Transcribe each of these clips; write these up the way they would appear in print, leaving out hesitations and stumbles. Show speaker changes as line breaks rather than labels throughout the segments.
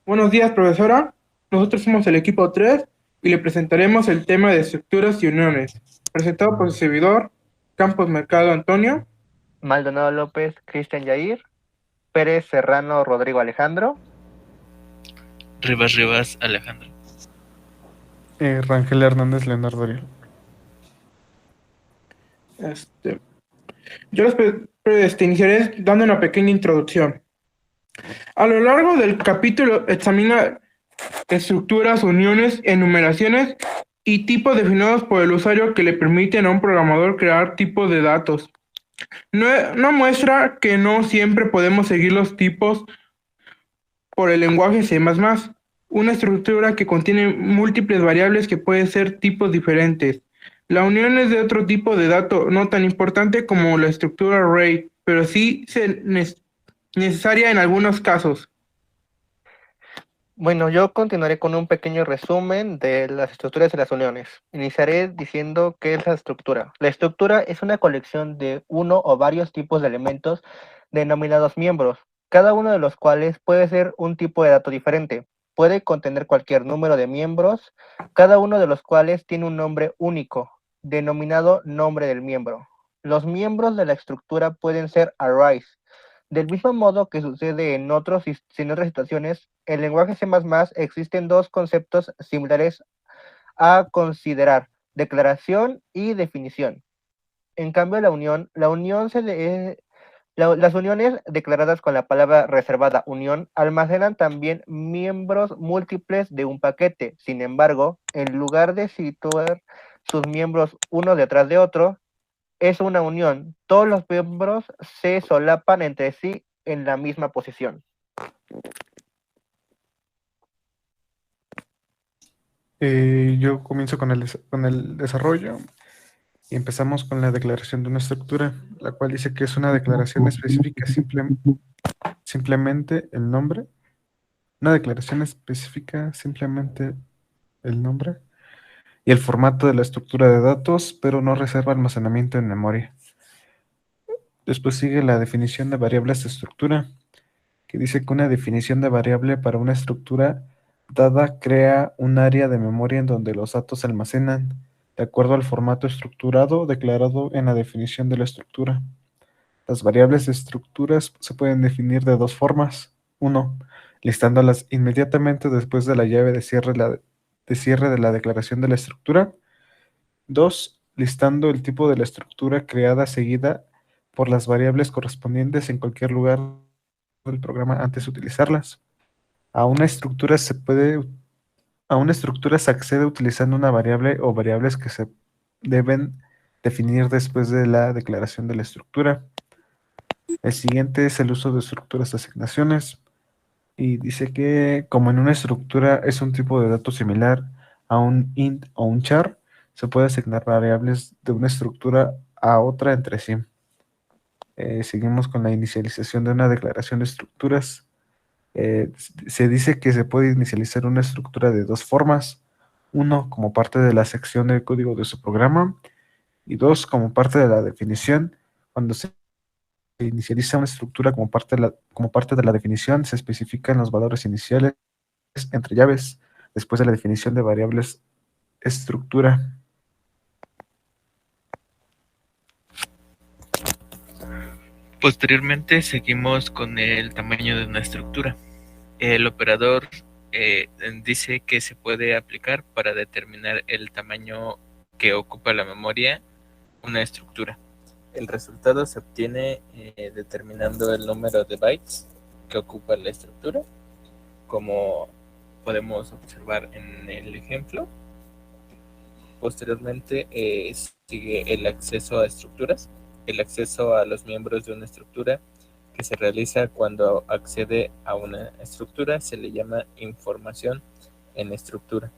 Buenos días, profesora. Nosotros somos el equipo 3 y le presentaremos el tema de estructuras y uniones, presentado por su servidor, Campos Mercado Antonio.
Maldonado López, Cristian Yair, Pérez Serrano, Rodrigo Alejandro.
Rivas Alejandro.
Rangel Hernández Leonardo Ariel.
Este, yo iniciaré dando una pequeña introducción. A lo largo del capítulo examina estructuras, uniones, enumeraciones y tipos definidos por el usuario que le permiten a un programador crear tipos de datos. No muestra que no siempre podemos seguir los tipos por el lenguaje C++, una estructura que contiene múltiples variables que pueden ser tipos diferentes. La unión es de otro tipo de dato, no tan importante como la estructura array, pero sí necesaria en algunos casos.
Bueno, yo continuaré con un pequeño resumen de las estructuras de las uniones. Iniciaré diciendo qué es la estructura. La estructura es una colección de uno o varios tipos de elementos denominados miembros, cada uno de los cuales puede ser un tipo de dato diferente. Puede contener cualquier número de miembros, cada uno de los cuales tiene un nombre único, denominado nombre del miembro. Los miembros de la estructura pueden ser arrays. Del mismo modo que sucede en otras situaciones, en el lenguaje C++ existen dos conceptos similares a considerar: declaración y definición. En cambio, las uniones declaradas con la palabra reservada unión almacenan también miembros múltiples de un paquete. Sin embargo, en lugar de situar sus miembros uno detrás de otro, es una unión. Todos los miembros se solapan entre sí en la misma posición.
Yo comienzo con el desarrollo y empezamos con la declaración de una estructura, la cual dice que es una declaración específica simplemente el nombre. Una declaración específica simplemente el nombre y el formato de la estructura de datos, pero no reserva almacenamiento en memoria. Después sigue la definición de variables de estructura, que dice que una definición de variable para una estructura dada crea un área de memoria en donde los datos se almacenan, de acuerdo al formato estructurado declarado en la definición de la estructura. Las variables de estructuras se pueden definir de dos formas. Uno, listándolas inmediatamente después de la llave de cierre de la declaración de la estructura. Dos, listando el tipo de la estructura creada seguida por las variables correspondientes en cualquier lugar del programa antes de utilizarlas. A una estructura se accede utilizando una variable o variables que se deben definir después de la declaración de la estructura. El siguiente es el uso de estructuras de asignaciones y dice que como en una estructura es un tipo de dato similar a un int o un char, se puede asignar variables de una estructura a otra entre sí. Seguimos con la inicialización de una declaración de estructuras. Se dice que se puede inicializar una estructura de dos formas. Uno, como parte de la sección del código de su programa. Y dos, como parte de la definición. Cuando se inicializa una estructura como parte de la definición, se especifican los valores iniciales entre llaves, después de la definición de variables estructura.
Posteriormente seguimos con el tamaño de una estructura. El operador dice que se puede aplicar para determinar el tamaño que ocupa la memoria una estructura. El resultado se obtiene determinando el número de bytes que ocupa la estructura, como podemos observar en el ejemplo. Posteriormente sigue el acceso a estructuras, el acceso a los miembros de una estructura que se realiza cuando accede a una estructura se le llama información en estructura,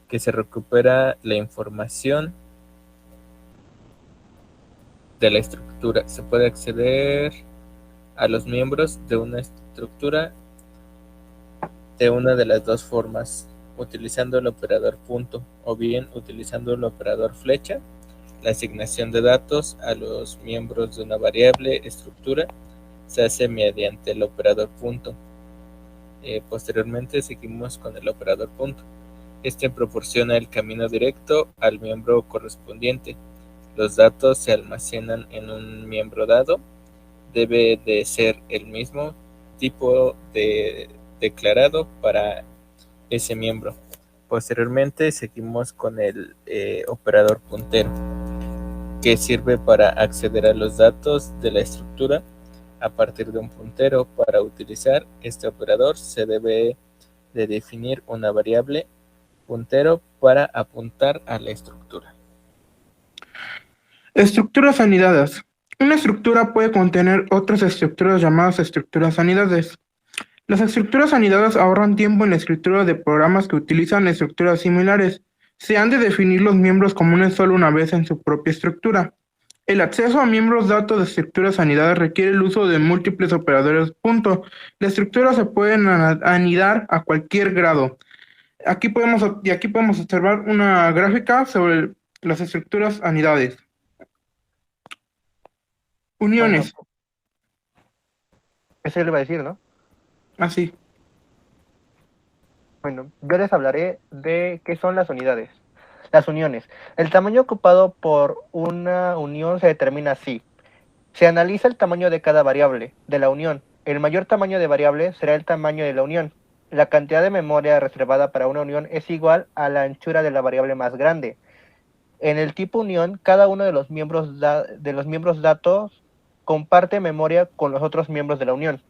que se recupera la información de la estructura. Se puede acceder a los miembros de una estructura de una de las dos formas, utilizando el operador punto o bien utilizando el operador flecha. La asignación de datos a los miembros de una variable estructura se hace mediante el operador punto. Posteriormente seguimos con el operador punto. Este proporciona el camino directo al miembro correspondiente. Los datos se almacenan en un miembro dado. Debe de ser el mismo tipo de declarado para ese miembro. Posteriormente seguimos con el operador puntero, que sirve para acceder a los datos de la estructura a partir de un puntero. Para utilizar este operador se debe de definir una variable puntero para apuntar a la estructura.
Estructuras anidadas. Una estructura puede contener otras estructuras llamadas estructuras anidadas. Las estructuras anidadas ahorran tiempo en la escritura de programas que utilizan estructuras similares. Se han de definir los miembros comunes solo una vez en su propia estructura. El acceso a miembros datos de estructuras anidadas requiere el uso de múltiples operadores punto. Las estructuras se pueden anidar a cualquier grado. Aquí podemos observar una gráfica sobre las estructuras anidades. Uniones.
Bueno, eso le iba a decir, ¿no?
Así.
Bueno, yo les hablaré de qué son las unidades. Las uniones. El tamaño ocupado por una unión se determina así. Se analiza el tamaño de cada variable de la unión. El mayor tamaño de variable será el tamaño de la unión. La cantidad de memoria reservada para una unión es igual a la anchura de la variable más grande. En el tipo unión, cada uno de los miembros datos comparte memoria con los otros miembros de la unión.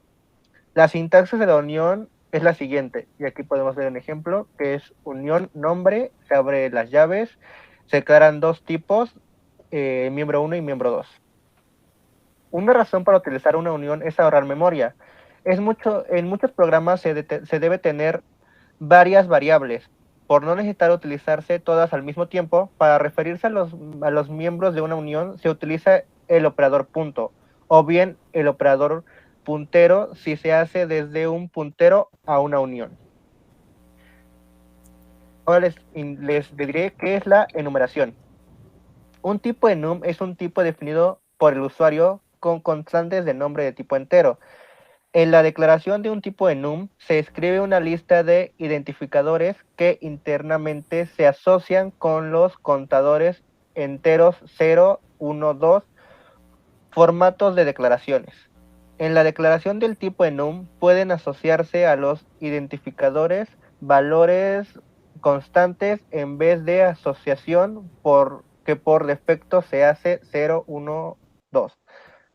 La sintaxis de la unión es la siguiente, y aquí podemos ver un ejemplo, que es unión nombre, se abren las llaves, se declaran dos tipos, miembro 1 y miembro 2. Una razón para utilizar una unión es ahorrar memoria. En muchos programas se debe tener varias variables, por no necesitar utilizarse todas al mismo tiempo. Para referirse a los miembros de una unión se utiliza el operador punto, o bien el operador puntero si se hace desde un puntero a una unión. Ahora les diré qué es la enumeración. Un tipo enum es un tipo definido por el usuario con constantes de nombre de tipo entero. En la declaración de un tipo enum se escribe una lista de identificadores que internamente se asocian con los contadores enteros 0, 1, 2, formatos de declaraciones. En la declaración del tipo enum pueden asociarse a los identificadores valores constantes en vez de asociación que por defecto se hace 0, 1, 2.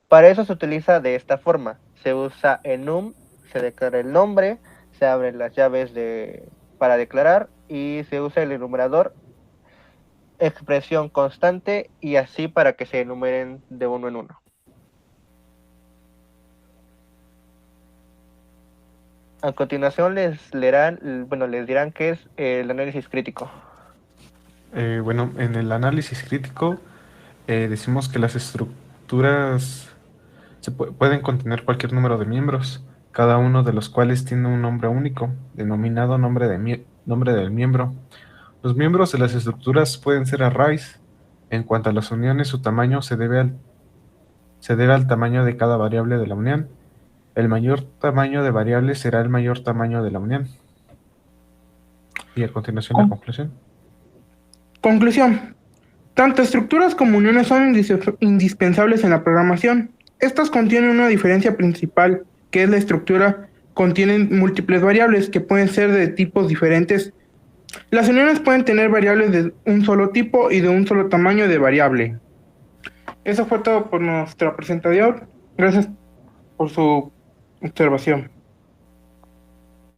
Para eso se utiliza de esta forma. Se usa enum, se declara el nombre, se abren las llaves para declarar y se usa el enumerador, expresión constante y así para que se enumeren de uno en uno. A continuación les dirán qué es el análisis crítico.
Bueno, en el análisis crítico decimos que las estructuras pueden contener cualquier número de miembros, cada uno de los cuales tiene un nombre único, denominado nombre del miembro. Los miembros de las estructuras pueden ser arrays. En cuanto a las uniones, su tamaño se debe al tamaño de cada variable de la unión. El mayor tamaño de variable será el mayor tamaño de la unión. Y a continuación la conclusión.
Conclusión. Tanto estructuras como uniones son indispensables en la programación. Estas contienen una diferencia principal, que es la estructura contienen múltiples variables que pueden ser de tipos diferentes. Las uniones pueden tener variables de un solo tipo y de un solo tamaño de variable. Eso fue todo por nuestra presentación. Gracias por su observación.